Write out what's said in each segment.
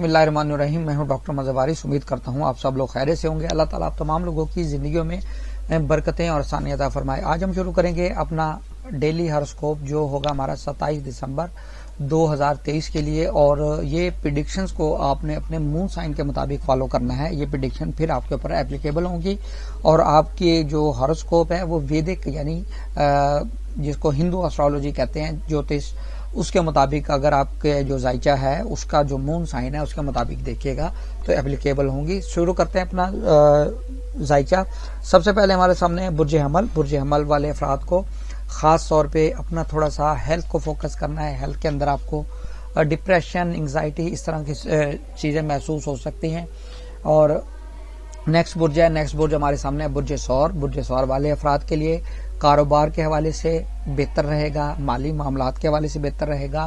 बिस्मिल्लाहिर्रहमानिर्रहीम। मैं हूं डॉक्टर मज़हर वारिस। उम्मीद करता हूं आप सब लोग खैरियत से होंगे। अल्लाह ताला आप तमाम लोगों की ज़िंदगियों में बरकतें और आसानियां अता फरमाए। आज हम शुरू करेंगे अपना डेली हॉरोस्कोप जो होगा हमारा 27 दिसंबर 2023 के लिए, और ये प्रिडिक्शंस को आपने अपने मून साइन के मुताबिक फॉलो करना है। ये प्रिडिक्शन फिर आपके ऊपर एप्लीकेबल होंगी और आपके जो हॉरोस्कोप है वो वैदिक यानी जिसको हिंदू एस्ट्रोलॉजी कहते हैं, ज्योतिष, उसके मुताबिक अगर आपके जो जायचा है उसका जो मून साइन है उसके मुताबिक देखिएगा तो एप्लीकेबल होंगी। शुरू करते हैं अपना जायचा। सबसे पहले हमारे सामने बुर्ज हमल। बुर्ज हमल वाले अफराद को खास तौर पे अपना थोड़ा सा हेल्थ को फोकस करना है। हेल्थ के अंदर आपको डिप्रेशन, एंग्जाइटी, इस तरह की चीजें महसूस हो सकती हैं। और नेक्स्ट बुर्ज हमारे सामने है बुर्ज सौर। बुर्ज सौर वाले अफराद के लिए कारोबार के हवाले से बेहतर रहेगा, माली मामलात के हवाले से बेहतर रहेगा,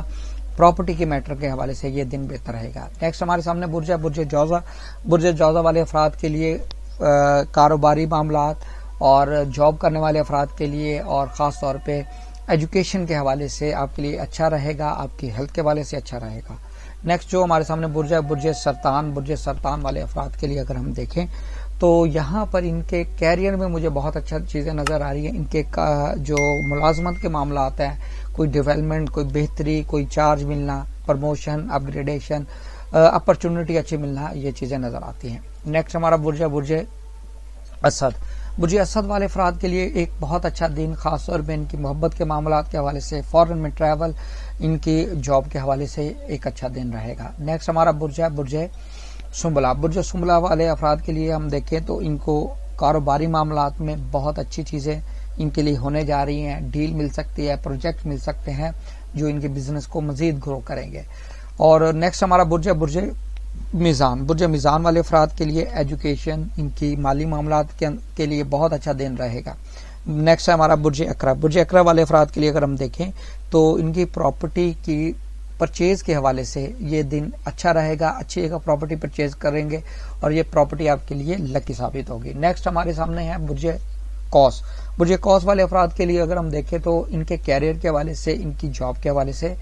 प्रॉपर्टी के मैटर के हवाले से ये दिन बेहतर रहेगा। नेक्स्ट हमारे सामने बुर्ज जौजा। बुर्ज जौजा वाले अफराद के लिए कारोबारी मामलात और जॉब करने वाले अफराद के लिए और ख़ास तौर पे एजुकेशन के हवाले से आपके लिए अच्छा रहेगा, आपकी हेल्थ के हवाले से अच्छा रहेगा। नेक्स्ट जो हमारे सामने बुर्ज है बुर्ज सरतान। बुर्ज सरतान वाले अफराद के लिए अगर हम देखें तो यहाँ पर इनके कैरियर में मुझे बहुत अच्छा चीज़ें नज़र आ रही हैं। इनके जो मुलाजमत के मामला आता है, कोई डेवलपमेंट, कोई बेहतरी, कोई चार्ज मिलना, प्रमोशन, अपग्रेडेशन, अपॉर्चुनिटी अच्छी मिलना, ये चीज़ें नज़र आती हैं। नेक्स्ट हमारा बुर्ज है बुर्ज असद। बुर्ज असद वाले अफराद के लिए एक बहुत अच्छा दिन, खास तौर पर इनकी मोहब्बत के मामलात के हवाले से, फॉरेन में ट्रैवल, इनकी जॉब के हवाले से एक अच्छा दिन रहेगा। नेक्स्ट हमारा बुर्ज है बुर्ज सुंबला। बुर्ज सुंबला वाले अफराद के लिए हम देखें तो इनको कारोबारी मामलात में बहुत अच्छी चीज़ें इनके लिए होने जा रही हैं। डील मिल सकती है, प्रोजेक्ट मिल सकते हैं जो इनके बिजनेस को मजीद ग्रो करेंगे। और नेक्स्ट हमारा बुर्ज है बुर्ज मीज़ान। बुर्ज मीज़ान वाले अफराद के लिए एजुकेशन, इनकी माली मामलात के लिए बहुत अच्छा दिन रहेगा। नेक्स्ट है हमारा बुर्ज अकरा। बुर्ज अकरा वाले अफराद के लिए अगर हम देखें तो इनकी प्रॉपर्टी की परचेज के हवाले से ये दिन अच्छा रहेगा, अच्छी जगह प्रॉपर्टी परचेज करेंगे और ये प्रॉपर्टी आपके लिए लकी साबित होगी। नेक्स्ट हमारे सामने है बुर्ज कौस। बुर्ज कौस वाले अफराद के लिए अगर हम देखें तो इनके कैरियर के हवाले से, इनकी जॉब के हवाले से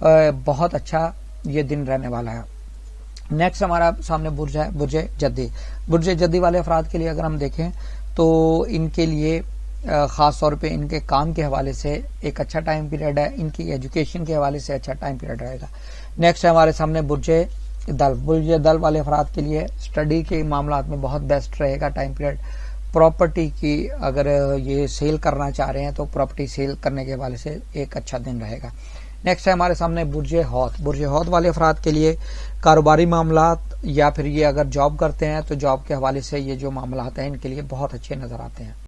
बहुत अच्छा ये दिन रहने वाला है। नेक्स्ट हमारा सामने बुर्ज है बुर्ज जद्दी। बुर्ज जद्दी वाले अफराद के लिए अगर हम देखें तो इनके लिए खास तौर पे इनके काम के हवाले से एक अच्छा टाइम पीरियड है, इनकी एजुकेशन के हवाले से अच्छा टाइम पीरियड रहेगा। नेक्स्ट है हमारे सामने बुर्ज दल। बुर्ज दल वाले अफराद के लिए स्टडी के मामलात में बहुत बेस्ट रहेगा टाइम पीरियड। प्रॉपर्टी की अगर ये सेल करना चाह रहे हैं तो प्रॉपर्टी सेल करने के हवाले से एक अच्छा दिन रहेगा। नेक्स्ट है हमारे सामने बुर्ज हौत। बुर्ज हौत वाले अफराद के लिए कारोबारी मामलात या फिर ये अगर जॉब करते हैं तो जॉब के हवाले से ये जो मामलात हैं इनके लिए बहुत अच्छे नजर आते हैं।